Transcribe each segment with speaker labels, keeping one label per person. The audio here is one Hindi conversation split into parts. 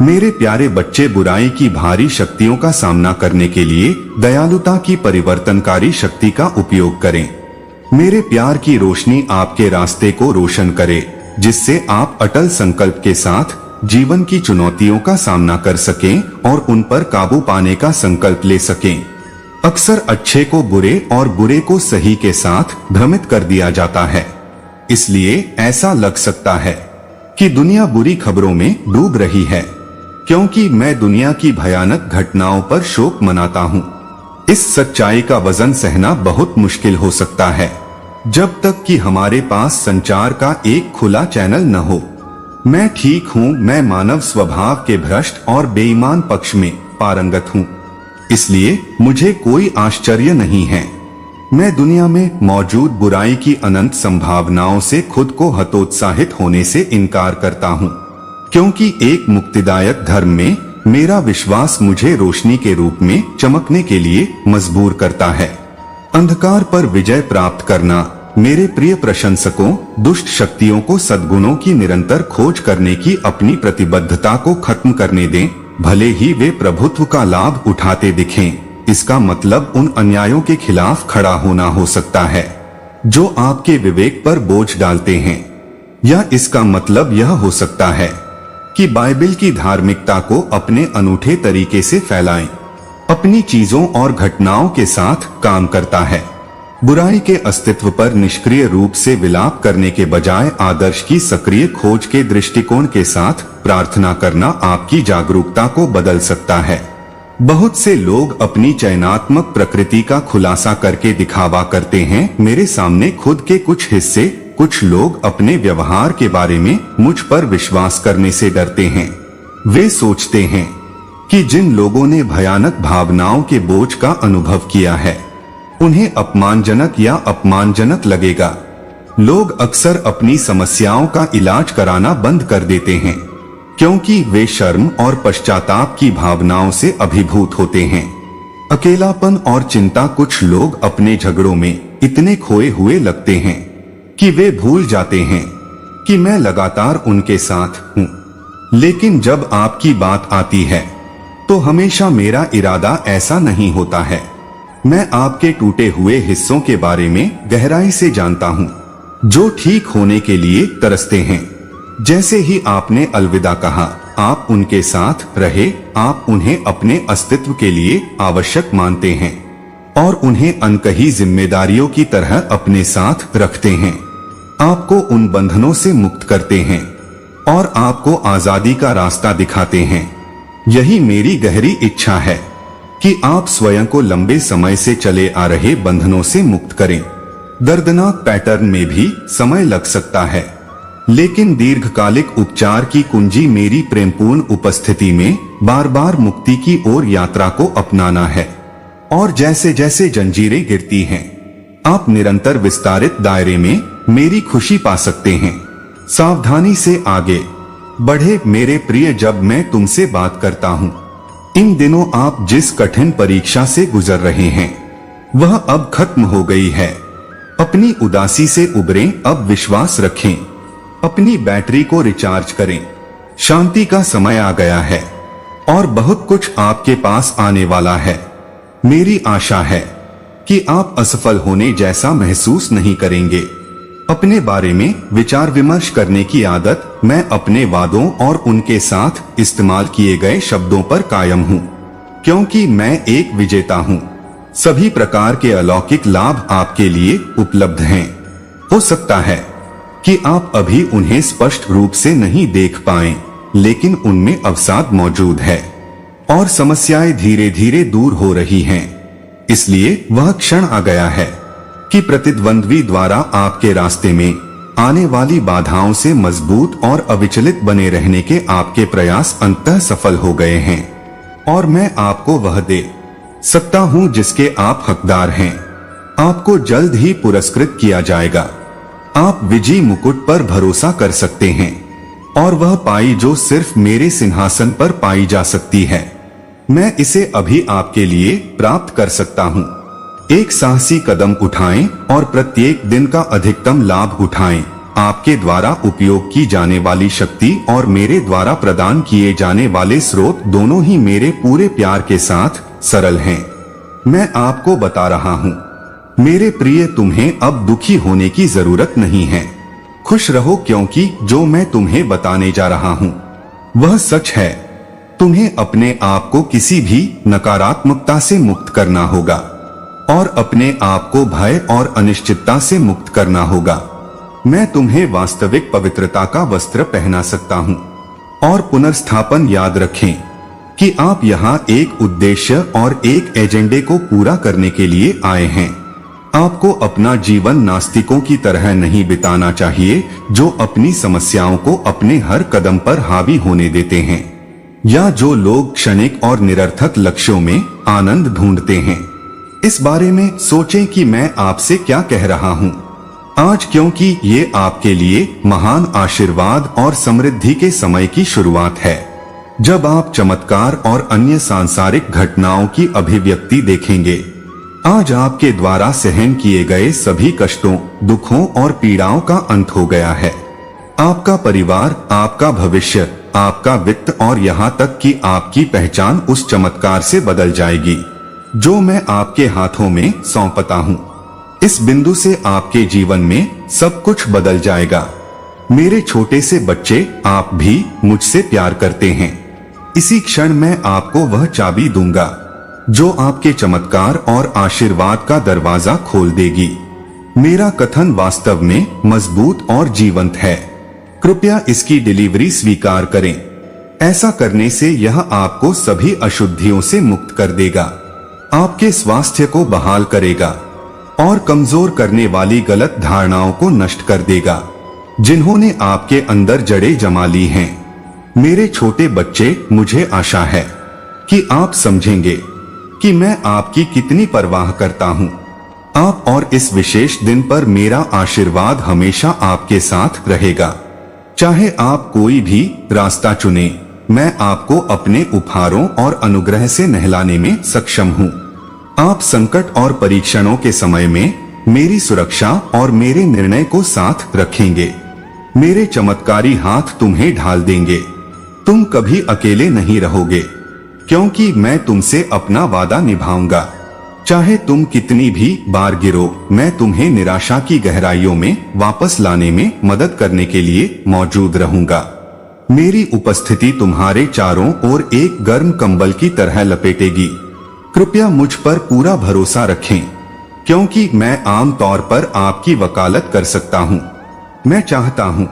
Speaker 1: मेरे प्यारे बच्चे, बुराई की भारी शक्तियों का सामना करने के लिए दयालुता की परिवर्तनकारी शक्ति का उपयोग करें। मेरे प्यार की रोशनी आपके रास्ते को रोशन करे, जिससे आप अटल संकल्प के साथ जीवन की चुनौतियों का सामना कर सकें और उन पर काबू पाने का संकल्प ले सकें। अक्सर अच्छे को बुरे और बुरे को सही के साथ भ्रमित कर दिया जाता है, इसलिए ऐसा लग सकता है कि दुनिया बुरी खबरों में डूब रही है, क्योंकि मैं दुनिया की भयानक घटनाओं पर शोक मनाता हूँ। इस सच्चाई का वजन सहना बहुत मुश्किल हो सकता है जब तक कि हमारे पास संचार का एक खुला चैनल न हो। मैं ठीक हूँ, मैं मानव स्वभाव के भ्रष्ट और बेईमान पक्ष में पारंगत हूँ, इसलिए मुझे कोई आश्चर्य नहीं है। मैं दुनिया में मौजूद बुराई की अनंत संभावनाओं से खुद को हतोत्साहित होने से इनकार करता हूँ, क्योंकि एक मुक्तिदायक धर्म में मेरा विश्वास मुझे रोशनी के रूप में चमकने के लिए मजबूर करता है। अंधकार पर विजय प्राप्त करना। मेरे प्रिय प्रशंसकों, दुष्ट शक्तियों को सद्गुणों की निरंतर खोज करने की अपनी प्रतिबद्धता को खत्म करने दें, भले ही वे प्रभुत्व का लाभ उठाते दिखें। इसका मतलब उन अन्यायों के खिलाफ खड़ा होना हो सकता है जो आपके विवेक पर बोझ डालते हैं, या इसका मतलब यह हो सकता है कि बाइबल की धार्मिकता को अपने अनूठे तरीके से फैलाएं, अपनी चीजों और घटनाओं के साथ काम करता है। बुराई के अस्तित्व पर निष्क्रिय रूप से विलाप करने के बजाय आदर्श की सक्रिय खोज के दृष्टिकोण के साथ प्रार्थना करना आपकी जागरूकता को बदल सकता है। बहुत से लोग अपनी चयनात्मक प्रकृति का खुलासा करके दिखावा करते हैं। मेरे सामने खुद के कुछ हिस्से, कुछ लोग अपने व्यवहार के बारे में मुझ पर विश्वास करने से डरते हैं। वे सोचते हैं कि जिन लोगों ने भयानक भावनाओं के बोझ का अनुभव किया है, उन्हें अपमानजनक या अपमानजनक लगेगा। लोग अक्सर अपनी समस्याओं का इलाज कराना बंद कर देते हैं, क्योंकि वे शर्म और पश्चाताप की भावनाओं से अभिभूत होते हैं। अकेलापन और चिंता। कुछ लोग अपने झगड़ों में इतने खोए हुए लगते हैं कि वे भूल जाते हैं कि मैं लगातार उनके साथ हूँ। लेकिन जब आपकी बात आती है तो हमेशा मेरा इरादा ऐसा नहीं होता है। मैं आपके टूटे हुए हिस्सों के बारे में गहराई से जानता हूँ, जो ठीक होने के लिए तरसते हैं। जैसे ही आपने अलविदा कहा, आप उनके साथ रहे, आप उन्हें अपने अस्तित्व के लिए आवश्यक मानते हैं और उन्हें अनकही जिम्मेदारियों की तरह अपने साथ रखते हैं। आपको उन बंधनों से मुक्त करते हैं और आपको आजादी का रास्ता दिखाते हैं। यही मेरी गहरी इच्छा है कि आप स्वयं को लंबे समय से चले आ रहे बंधनों से मुक्त करें। दर्दनाक पैटर्न में भी समय लग सकता है, लेकिन दीर्घकालिक उपचार की कुंजी मेरी प्रेमपूर्ण उपस्थिति में बार बार मुक्ति की ओर यात्रा को अपनाना है। और जैसे जैसे जंजीरें गिरती हैं, आप निरंतर विस्तारित दायरे में मेरी खुशी पा सकते हैं। सावधानी से आगे बढ़े मेरे प्रिय। जब मैं तुमसे बात करता हूँ, इन दिनों आप जिस कठिन परीक्षा से गुजर रहे हैं, वह अब खत्म हो गई है। अपनी उदासी से उबरें, अब विश्वास रखें, अपनी बैटरी को रिचार्ज करें। शांति का समय आ गया है और बहुत कुछ आपके पास आने वाला है। मेरी आशा है कि आप असफल होने जैसा महसूस नहीं करेंगे। अपने बारे में विचार विमर्श करने की आदत मैं अपने वादों और उनके साथ इस्तेमाल किए गए शब्दों पर कायम हूँ, क्योंकि मैं एक विजेता हूँ। सभी प्रकार के अलौकिक लाभ आपके लिए उपलब्ध हैं। हो सकता है कि आप अभी उन्हें स्पष्ट रूप से नहीं देख पाएं, लेकिन उनमें अवसाद मौजूद है और समस्याएं धीरे धीरे दूर हो रही हैं। इसलिए वह क्षण आ गया है कि प्रतिद्वंद्वी द्वारा आपके रास्ते में आने वाली बाधाओं से मजबूत और अविचलित बने रहने के आपके प्रयास अंततः सफल हो गए हैं, और मैं आपको वह दे सकता हूं जिसके आप हकदार हैं। आपको जल्द ही पुरस्कृत किया जाएगा। आप विजयी मुकुट पर भरोसा कर सकते हैं, और वह पाई जो सिर्फ मेरे सिंहासन पर पाई जा सकती है। मैं इसे अभी आपके लिए प्राप्त कर सकता हूं। एक साहसी कदम उठाएं और प्रत्येक दिन का अधिकतम लाभ उठाएं। आपके द्वारा उपयोग की जाने वाली शक्ति और मेरे द्वारा प्रदान किए जाने वाले स्रोत दोनों ही मेरे पूरे प्यार के साथ सरल हैं। मैं आपको बता रहा हूँ मेरे प्रिय, तुम्हें अब दुखी होने की जरूरत नहीं है। खुश रहो, क्योंकि जो मैं तुम्हें बताने जा रहा हूँ वह सच है। तुम्हें अपने आप को किसी भी नकारात्मकता से मुक्त करना होगा और अपने आप को भय और अनिश्चितता से मुक्त करना होगा। मैं तुम्हें वास्तविक पवित्रता का वस्त्र पहना सकता हूँ। और पुनर्स्थापन, याद रखें कि आप यहाँ एक उद्देश्य और एक एजेंडे को पूरा करने के लिए आए हैं। आपको अपना जीवन नास्तिकों की तरह नहीं बिताना चाहिए, जो अपनी समस्याओं को अपने हर कदम पर हावी होने देते हैं, या जो लोग क्षणिक और निरर्थक लक्ष्यों में आनंद ढूंढते हैं। इस बारे में सोचें कि मैं आपसे क्या कह रहा हूँ आज, क्योंकि ये आपके लिए महान आशीर्वाद और समृद्धि के समय की शुरुआत है, जब आप चमत्कार और अन्य सांसारिक घटनाओं की अभिव्यक्ति देखेंगे। आज आपके द्वारा सहन किए गए सभी कष्टों, दुखों और पीड़ाओं का अंत हो गया है। आपका परिवार, आपका भविष्य, आपका वित्त और यहाँ तक कि आपकी पहचान उस चमत्कार से बदल जाएगी जो मैं आपके हाथों में सौंपता हूँ। इस बिंदु से आपके जीवन में सब कुछ बदल जाएगा। मेरे छोटे से बच्चे, आप भी मुझसे प्यार करते हैं। इसी क्षण मैं आपको वह चाबी दूंगा जो आपके चमत्कार और आशीर्वाद का दरवाजा खोल देगी। मेरा कथन वास्तव में मजबूत और जीवंत है। कृपया इसकी डिलीवरी स्वीकार करें। ऐसा करने से यह आपको सभी अशुद्धियों से मुक्त कर देगा, आपके स्वास्थ्य को बहाल करेगा और कमजोर करने वाली गलत धारणाओं को नष्ट कर देगा जिन्होंने आपके अंदर जड़ें जमा ली हैं। मेरे छोटे बच्चे, मुझे आशा है कि आप समझेंगे कि मैं आपकी कितनी परवाह करता हूँ। आप और इस विशेष दिन पर मेरा आशीर्वाद हमेशा आपके साथ रहेगा। चाहे आप कोई भी रास्ता चुने, मैं आपको अपने उपहारों और अनुग्रह से नहलाने में सक्षम हूँ। आप संकट और परीक्षणों के समय में मेरी सुरक्षा और मेरे निर्णय को साथ रखेंगे। मेरे चमत्कारी हाथ तुम्हें ढाल देंगे। तुम कभी अकेले नहीं रहोगे, क्योंकि मैं तुमसे अपना वादा निभाऊंगा। चाहे तुम कितनी भी बार गिरो, मैं तुम्हें निराशा की गहराइयों में वापस लाने में मदद करने के लिए मौजूद रहूंगा। मेरी उपस्थिति तुम्हारे चारों ओर एक गर्म कंबल की तरह लपेटेगी। कृपया मुझ पर पूरा भरोसा रखें, क्योंकि मैं आम तौर पर आपकी वकालत कर सकता हूं। मैं चाहता हूं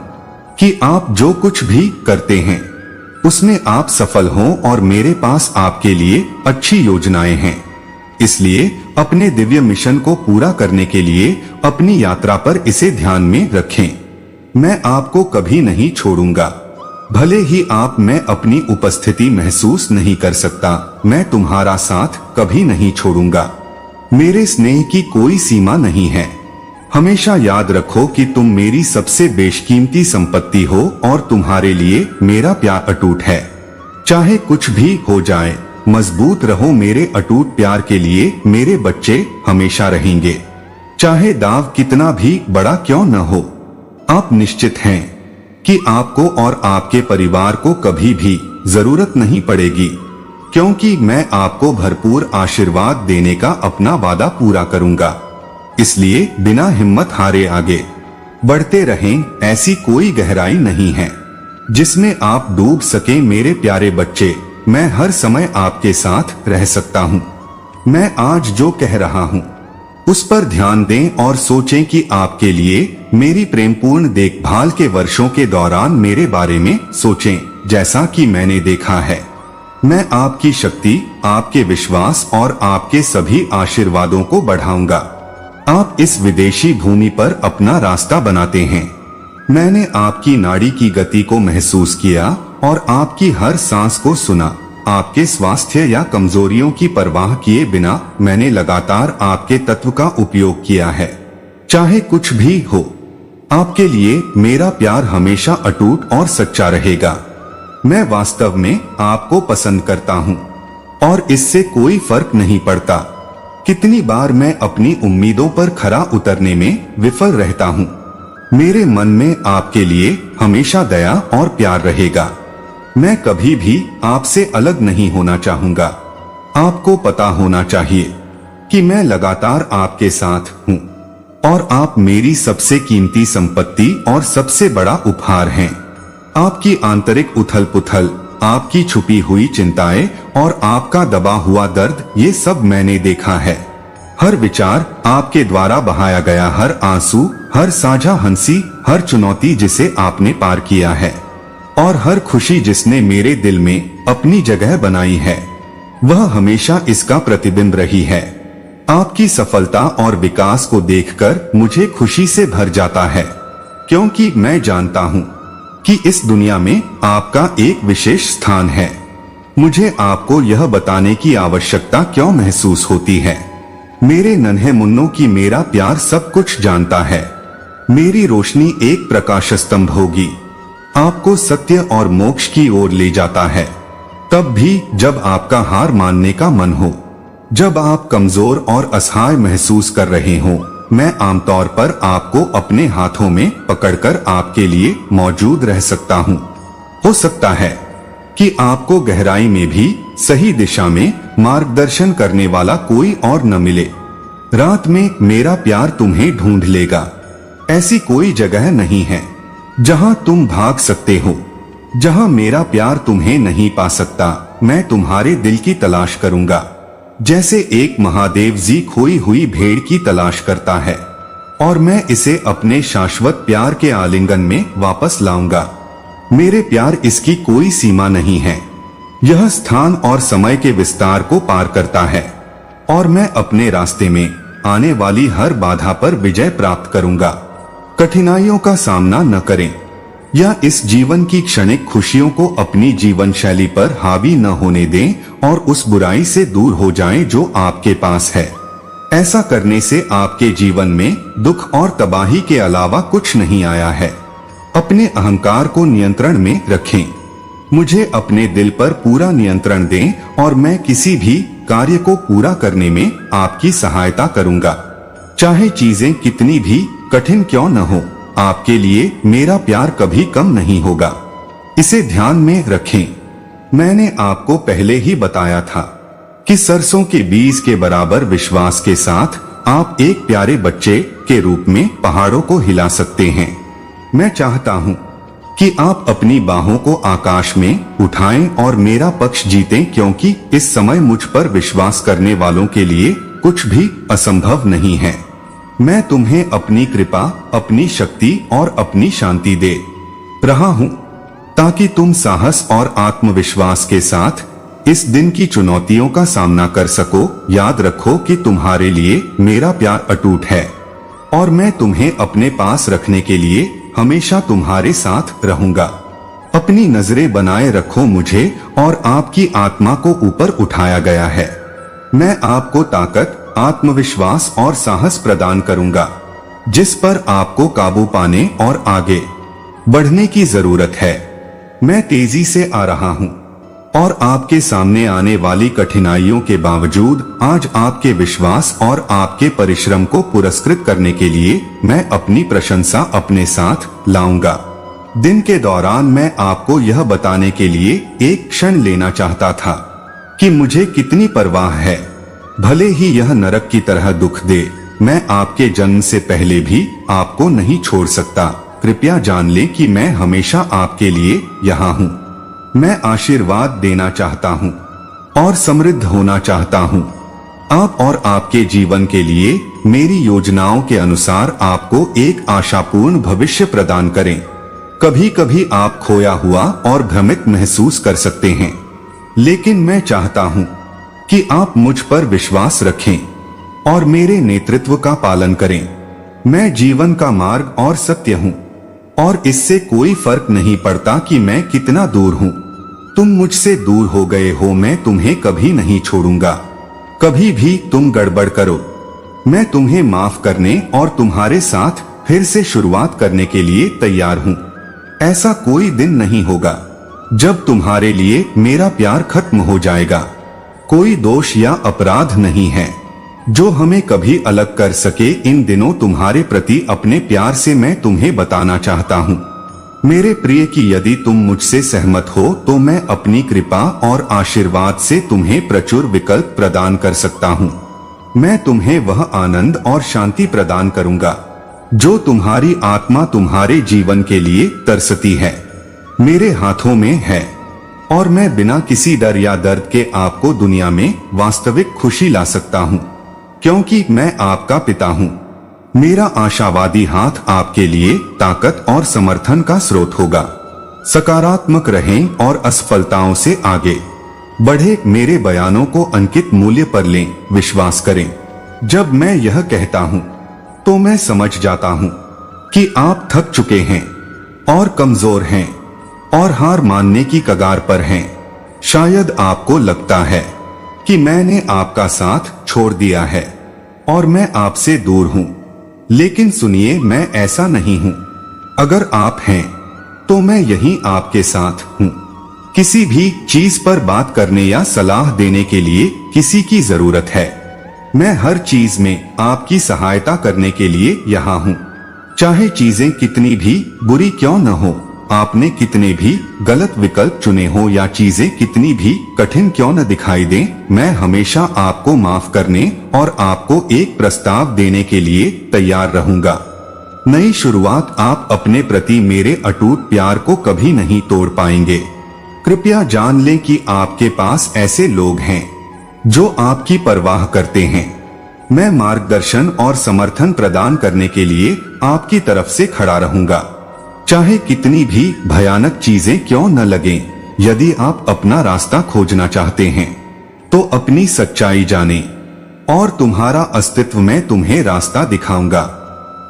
Speaker 1: कि आप जो कुछ भी करते हैं उसमें आप सफल हों और मेरे पास आपके लिए अच्छी योजनाएं हैं। इसलिए अपने दिव्य मिशन को पूरा करने के लिए अपनी यात्रा पर इसे ध्यान में रखें। मैं आपको कभी नहीं छोड़ूंगा। भले ही आप में अपनी उपस्थिति महसूस नहीं कर सकता, मैं तुम्हारा साथ कभी नहीं छोड़ूंगा। मेरे स्नेह की कोई सीमा नहीं है। हमेशा याद रखो कि तुम मेरी सबसे बेशकीमती संपत्ति हो और तुम्हारे लिए मेरा प्यार अटूट है। चाहे कुछ भी हो जाए, मजबूत रहो। मेरे अटूट प्यार के लिए मेरे बच्चे हमेशा रहेंगे, चाहे दाव कितना भी बड़ा क्यों न हो। आप निश्चित हैं कि आपको और आपके परिवार को कभी भी जरूरत नहीं पड़ेगी, क्योंकि मैं आपको भरपूर आशीर्वाद देने का अपना वादा पूरा करूंगा। इसलिए बिना हिम्मत हारे आगे बढ़ते रहें। ऐसी कोई गहराई नहीं है जिसमें आप डूब सके मेरे प्यारे बच्चे। मैं हर समय आपके साथ रह सकता हूँ। मैं आज जो कह रहा हूँ उस पर ध्यान दें और सोचें कि आपके लिए मेरी प्रेमपूर्ण देखभाल के वर्षों के दौरान मेरे बारे में सोचें, जैसा कि मैंने देखा है। मैं आपकी शक्ति, आपके विश्वास और आपके सभी आशीर्वादों को बढ़ाऊंगा। आप इस विदेशी भूमि पर अपना रास्ता बनाते हैं। मैंने आपकी नाड़ी की गति को महसूस किया और आपकी हर सांस को सुना। आपके स्वास्थ्य या कमजोरियों की परवाह किए बिना मैंने लगातार आपके तत्व का उपयोग किया है। चाहे कुछ भी हो, आपके लिए मेरा प्यार हमेशा अटूट और सच्चा रहेगा। मैं वास्तव में आपको पसंद करता हूँ और इससे कोई फर्क नहीं पड़ता कितनी बार मैं अपनी उम्मीदों पर खरा उतरने में विफल रहता हूँ। मेरे मन में आपके लिए हमेशा दया और प्यार रहेगा। मैं कभी भी आपसे अलग नहीं होना चाहूंगा। आपको पता होना चाहिए कि मैं लगातार आपके साथ हूँ और आप मेरी सबसे कीमती संपत्ति और सबसे बड़ा उपहार हैं। आपकी आंतरिक उथल पुथल, आपकी छुपी हुई चिंताएं और आपका दबा हुआ दर्द, ये सब मैंने देखा है। हर विचार, आपके द्वारा बहाया गया हर आंसू, हर साझा हंसी, हर चुनौती जिसे आपने पार किया है और हर खुशी जिसने मेरे दिल में अपनी जगह बनाई है, वह हमेशा इसका प्रतिबिंब रही है। आपकी सफलता और विकास को देखकर मुझे खुशी से भर जाता है, क्योंकि मैं जानता हूँ कि इस दुनिया में आपका एक विशेष स्थान है। मुझे आपको यह बताने की आवश्यकता क्यों महसूस होती है? मेरे नन्हे मुन्नों की मेरा प्यार सब कुछ जानता है। मेरी रोशनी एक प्रकाश स्तंभ होगी, आपको सत्य और मोक्ष की ओर ले जाता है। तब भी जब आपका हार मानने का मन हो, जब आप कमजोर और असहाय महसूस कर रहे हो, मैं आमतौर पर आपको अपने हाथों में पकड़कर आपके लिए मौजूद रह सकता हूँ। हो सकता है कि आपको गहराई में भी सही दिशा में मार्गदर्शन करने वाला कोई और न मिले। रात में मेरा प्यार तुम्हें ढूंढ लेगा। ऐसी कोई जगह नहीं है जहां तुम भाग सकते हो, जहां मेरा प्यार तुम्हें नहीं पा सकता। मैं तुम्हारे दिल की तलाश करूंगा, जैसे एक महादेव जी खोई हुई भेड़ की तलाश करता है, और मैं इसे अपने शाश्वत प्यार के आलिंगन में वापस लाऊंगा। मेरे प्यार इसकी कोई सीमा नहीं है। यह स्थान और समय के विस्तार को पार करता है, और मैं अपने रास्ते में आने वाली हर बाधा पर विजय प्राप्त करूंगा। कठिनाइयों का सामना न करें या इस जीवन की क्षणिक खुशियों को अपनी जीवन शैली पर हावी न होने दें और उस बुराई से दूर हो जाएं जो आपके पास है। ऐसा करने से आपके जीवन में दुख और तबाही के अलावा कुछ नहीं आया है। अपने अहंकार को नियंत्रण में रखें। मुझे अपने दिल पर पूरा नियंत्रण दें और मैं किसी भी कार्य को पूरा करने में आपकी सहायता करूंगा, चाहे चीजें कितनी भी कठिन क्यों न हो। आपके लिए मेरा प्यार कभी कम नहीं होगा, इसे ध्यान में रखें। मैंने आपको पहले ही बताया था कि सरसों के बीज के बराबर विश्वास के साथ आप एक प्यारे बच्चे के रूप में पहाड़ों को हिला सकते हैं। मैं चाहता हूं कि आप अपनी बाहों को आकाश में उठाएं और मेरा पक्ष जीतें, क्योंकि इस समय मुझ पर विश्वास करने वालों के लिए कुछ भी असंभव नहीं है। मैं तुम्हें अपनी कृपा, अपनी शक्ति और अपनी शांति दे रहा हूं, ताकि तुम साहस और आत्मविश्वास के साथ इस दिन की चुनौतियों का सामना कर सको। याद रखो कि तुम्हारे लिए मेरा प्यार अटूट है और मैं तुम्हें अपने पास रखने के लिए हमेशा तुम्हारे साथ रहूंगा। अपनी नजरें बनाए रखो मुझे, और आपकी आत्मा को ऊपर उठाया गया है। मैं आपको ताकत, आत्मविश्वास और साहस प्रदान करूंगा, जिस पर आपको काबू पाने और आगे बढ़ने की जरूरत है। मैं तेजी से आ रहा हूं और आपके सामने आने वाली कठिनाइयों के बावजूद आज आपके विश्वास और आपके परिश्रम को पुरस्कृत करने के लिए मैं अपनी प्रशंसा अपने साथ लाऊंगा। दिन के दौरान मैं आपको यह बताने के लिए एक क्षण लेना चाहता था कि मुझे कितनी परवाह है, भले ही यह नरक की तरह दुख दे। मैं आपके जन्म से पहले भी आपको नहीं छोड़ सकता। कृपया जान लें कि मैं हमेशा आपके लिए यहाँ हूँ। मैं आशीर्वाद देना चाहता हूँ और समृद्ध होना चाहता हूँ। आप और आपके जीवन के लिए मेरी योजनाओं के अनुसार आपको एक आशापूर्ण भविष्य प्रदान करें। कभी कभी आप खोया हुआ और भ्रमित महसूस कर सकते हैं, लेकिन मैं चाहता हूँ कि आप मुझ पर विश्वास रखें और मेरे नेतृत्व का पालन करें। मैं जीवन का मार्ग और सत्य हूँ, और इससे कोई फर्क नहीं पड़ता कि मैं कितना दूर हूँ। तुम मुझसे दूर हो गए हो, मैं तुम्हें कभी नहीं छोड़ूंगा। कभी भी तुम गड़बड़ करो, मैं तुम्हें माफ करने और तुम्हारे साथ फिर से शुरुआत करने के लिए तैयार हूँ। ऐसा कोई दिन नहीं होगा जब तुम्हारे लिए मेरा प्यार खत्म हो जाएगा। कोई दोष या अपराध नहीं है जो हमें कभी अलग कर सके। इन दिनों तुम्हारे प्रति अपने प्यार से मैं तुम्हें बताना चाहता हूँ मेरे प्रिय कि यदि तुम मुझसे सहमत हो तो मैं अपनी कृपा और आशीर्वाद से तुम्हें प्रचुर विकल्प प्रदान कर सकता हूँ। मैं तुम्हें वह आनंद और शांति प्रदान करूंगा जो तुम्हारी आत्मा तुम्हारे जीवन के लिए तरसती है, मेरे हाथों में है। और मैं बिना किसी डर या दर्द के आपको दुनिया में वास्तविक खुशी ला सकता हूँ, क्योंकि मैं आपका पिता हूँ। मेरा आशावादी हाथ आपके लिए ताकत और समर्थन का स्रोत होगा। सकारात्मक रहें और असफलताओं से आगे बढ़े। मेरे बयानों को अंकित मूल्य पर लें, विश्वास करें। जब मैं यह कहता हूँ तो मैं समझ जाता हूँ कि आप थक चुके हैं और कमजोर हैं और हार मानने की कगार पर हैं। शायद आपको लगता है कि मैंने आपका साथ छोड़ दिया है और मैं आपसे दूर हूँ, लेकिन सुनिए, मैं ऐसा नहीं हूँ। अगर आप हैं तो मैं यहीं आपके साथ हूँ। किसी भी चीज पर बात करने या सलाह देने के लिए किसी की जरूरत है। मैं हर चीज में आपकी सहायता करने के लिए यहाँ हूँ, चाहे चीजें कितनी भी बुरी क्यों न हो, आपने कितने भी गलत विकल्प चुने हो या चीजें कितनी भी कठिन क्यों न दिखाई दें। मैं हमेशा आपको माफ करने और आपको एक प्रस्ताव देने के लिए तैयार रहूंगा। नई शुरुआत। आप अपने प्रति मेरे अटूट प्यार को कभी नहीं तोड़ पाएंगे। कृपया जान लें कि आपके पास ऐसे लोग हैं जो आपकी परवाह करते हैं। मैं मार्गदर्शन और समर्थन प्रदान करने के लिए आपकी तरफ से खड़ा रहूंगा, चाहे कितनी भी भयानक चीजें क्यों न लगें। यदि आप अपना रास्ता खोजना चाहते हैं तो अपनी सच्चाई जानें और तुम्हारा अस्तित्व मैं तुम्हें रास्ता दिखाऊंगा।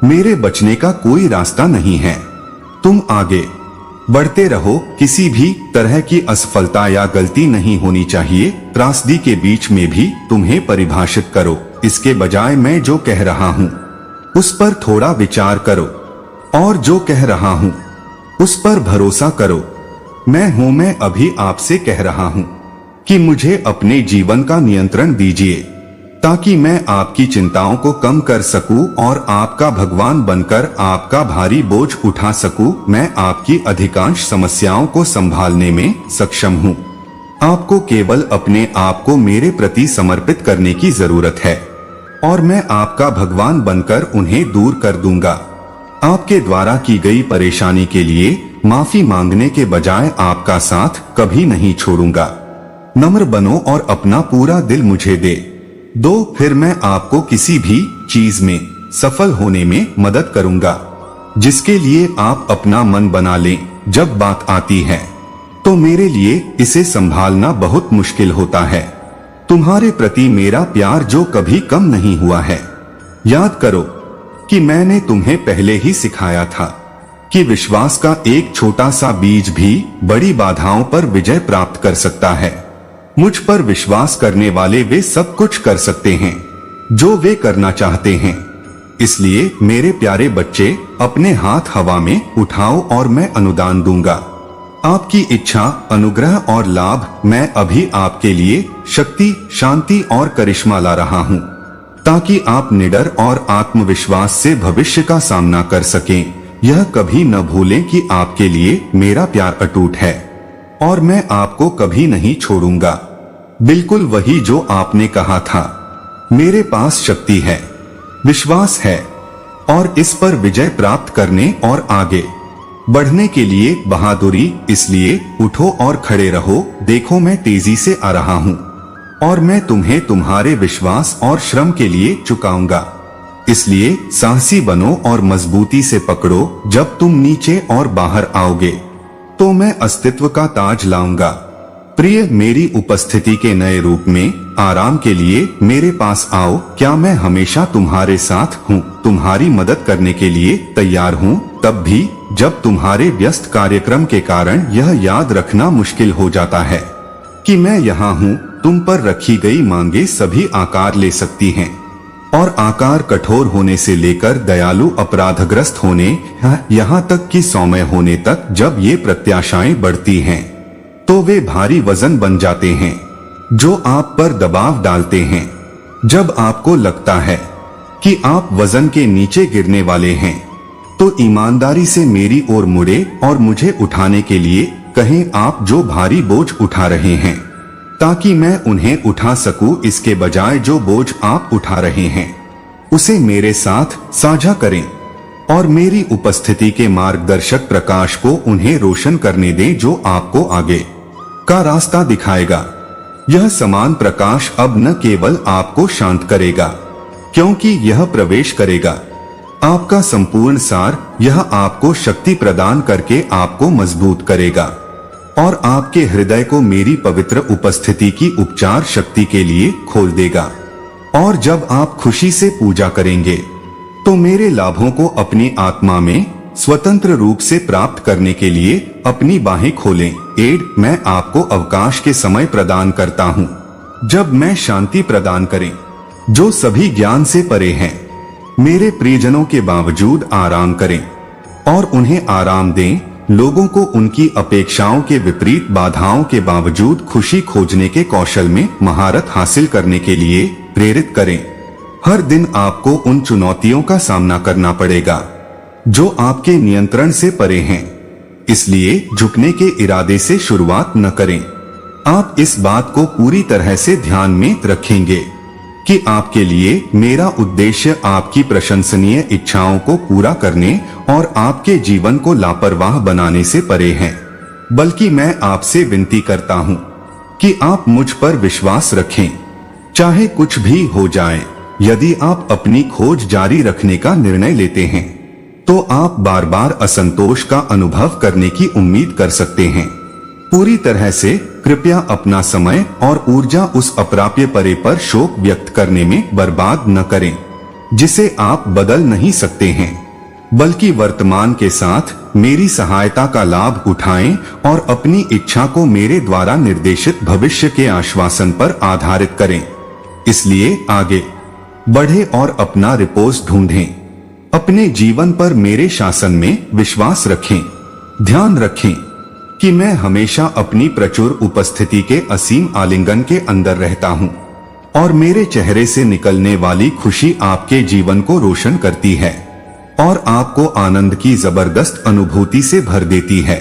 Speaker 1: मेरे बचने का कोई रास्ता नहीं है। तुम आगे बढ़ते रहो। किसी भी तरह की असफलता या गलती नहीं होनी चाहिए। त्रासदी के बीच में भी तुम्हें परिभाषित करो। इसके बजाय मैं जो कह रहा हूँ उस पर थोड़ा विचार करो और जो कह रहा हूँ उस पर भरोसा करो। मैं अभी आपसे कह रहा हूँ कि मुझे अपने जीवन का नियंत्रण दीजिए ताकि मैं आपकी चिंताओं को कम कर सकूं और आपका भगवान बनकर आपका भारी बोझ उठा सकूं। मैं आपकी अधिकांश समस्याओं को संभालने में सक्षम हूं। आपको केवल अपने आप को मेरे प्रति समर्पित करने की जरूरत है और मैं आपका भगवान बनकर उन्हें दूर कर दूंगा। आपके द्वारा की गई परेशानी के लिए माफी मांगने के बजाय आपका साथ कभी नहीं छोड़ूंगा। नम्र बनो और अपना पूरा दिल मुझे दो, फिर मैं आपको किसी भी चीज में सफल होने में मदद करूंगा जिसके लिए आप अपना मन बना लें। जब बात आती है तो मेरे लिए इसे संभालना बहुत मुश्किल होता है। तुम्हारे प्रति मेरा प्यार जो कभी कम नहीं हुआ है। याद करो कि मैंने तुम्हें पहले ही सिखाया था कि विश्वास का एक छोटा सा बीज भी बड़ी बाधाओं पर विजय प्राप्त कर सकता है। मुझ पर विश्वास करने वाले वे सब कुछ कर सकते हैं जो वे करना चाहते हैं। इसलिए मेरे प्यारे बच्चे, अपने हाथ हवा में उठाओ और मैं अनुदान दूंगा। आपकी इच्छा, अनुग्रह और लाभ। मैं अभी आपके लिए शक्ति, शांति और करिश्मा ला रहा हूँ ताकि आप निडर और आत्मविश्वास से भविष्य का सामना कर सकें। यह कभी न भूलें कि आपके लिए मेरा प्यार अटूट है और मैं आपको कभी नहीं छोड़ूंगा। बिल्कुल वही जो आपने कहा था। मेरे पास शक्ति है, विश्वास है और इस पर विजय प्राप्त करने और आगे बढ़ने के लिए बहादुरी। इसलिए उठो और खड़े रहो। देखो, मैं तेजी से आ रहा हूँ और मैं तुम्हें तुम्हारे विश्वास और श्रम के लिए चुकाऊंगा। इसलिए साहसी बनो और मजबूती से पकड़ो। जब तुम नीचे और बाहर आओगे तो मैं अस्तित्व का ताज लाऊंगा। प्रिय, मेरी उपस्थिति के नए रूप में आराम के लिए मेरे पास आओ। क्या मैं हमेशा तुम्हारे साथ हूँ, तुम्हारी मदद करने के लिए तैयार हूँ, तब भी जब तुम्हारे व्यस्त कार्यक्रम के कारण यह याद रखना मुश्किल हो जाता है कि मैं यहाँ हूँ। तुम पर रखी गई मांगे सभी आकार ले सकती हैं और आकार कठोर होने से लेकर दयालु अपराधग्रस्त होने, यहाँ तक कि सौम्य होने तक। जब ये प्रत्याशाएं बढ़ती हैं तो वे भारी वजन बन जाते हैं जो आप पर दबाव डालते हैं। जब आपको लगता है कि आप वजन के नीचे गिरने वाले हैं, तो ईमानदारी से मेरी ओर मुड़े और मुझे उठाने के लिए कहें आप जो भारी बोझ उठा रहे हैं, ताकि मैं उन्हें उठा सकूं। इसके बजाय जो बोझ आप उठा रहे हैं उसे मेरे साथ साझा करें और मेरी उपस्थिति के मार्गदर्शक प्रकाश को उन्हें रोशन करने दें, जो आपको आगे का रास्ता दिखाएगा। यह समान प्रकाश अब न केवल आपको शांत करेगा, क्योंकि यह प्रवेश करेगा आपका संपूर्ण सार, यह आपको शक्ति प्रदान करके आपको मजबूत करेगा और आपके हृदय को मेरी पवित्र उपस्थिति की उपचार शक्ति के लिए खोल देगा। और जब आप खुशी से पूजा करेंगे तो मेरे लाभों को अपनी आत्मा में स्वतंत्र रूप से प्राप्त करने के लिए अपनी बाहें खोलें। मैं आपको अवकाश के समय प्रदान करता हूँ, जब मैं शांति प्रदान करें जो सभी ज्ञान से परे हैं। मेरे प्रियजनों के बावजूद आराम करें और उन्हें आराम दें। लोगों को उनकी अपेक्षाओं के विपरीत बाधाओं के बावजूद खुशी खोजने के कौशल में महारत हासिल करने के लिए प्रेरित करें। हर दिन आपको उन चुनौतियों का सामना करना पड़ेगा जो आपके नियंत्रण से परे हैं, इसलिए झुकने के इरादे से शुरुआत न करें। आप इस बात को पूरी तरह से ध्यान में रखेंगे कि आपके लिए मेरा उद्देश्य आपकी प्रशंसनीय इच्छाओं को पूरा करने और आपके जीवन को लापरवाह बनाने से परे है, बल्कि मैं आपसे विनती करता हूँ कि आप मुझ पर विश्वास रखें, चाहे कुछ भी हो जाए। यदि आप अपनी खोज जारी रखने का निर्णय लेते हैं तो आप बार बार असंतोष का अनुभव करने की उम्मीद कर सकते हैं। पूरी तरह से कृपया अपना समय और ऊर्जा उस अप्राप्य परे पर शोक व्यक्त करने में बर्बाद न करें जिसे आप बदल नहीं सकते हैं, बल्कि वर्तमान के साथ मेरी सहायता का लाभ उठाएं और अपनी इच्छा को मेरे द्वारा निर्देशित भविष्य के आश्वासन पर आधारित करें। इसलिए आगे बढ़े और अपना रिपोज ढूंढें। अपने जीवन पर मेरे शासन में विश्वास रखें। ध्यान रखें कि मैं हमेशा अपनी प्रचुर उपस्थिति के असीम आलिंगन के अंदर रहता हूँ और मेरे चेहरे से निकलने वाली खुशी आपके जीवन को रोशन करती है और आपको आनंद की जबरदस्त अनुभूति से भर देती है।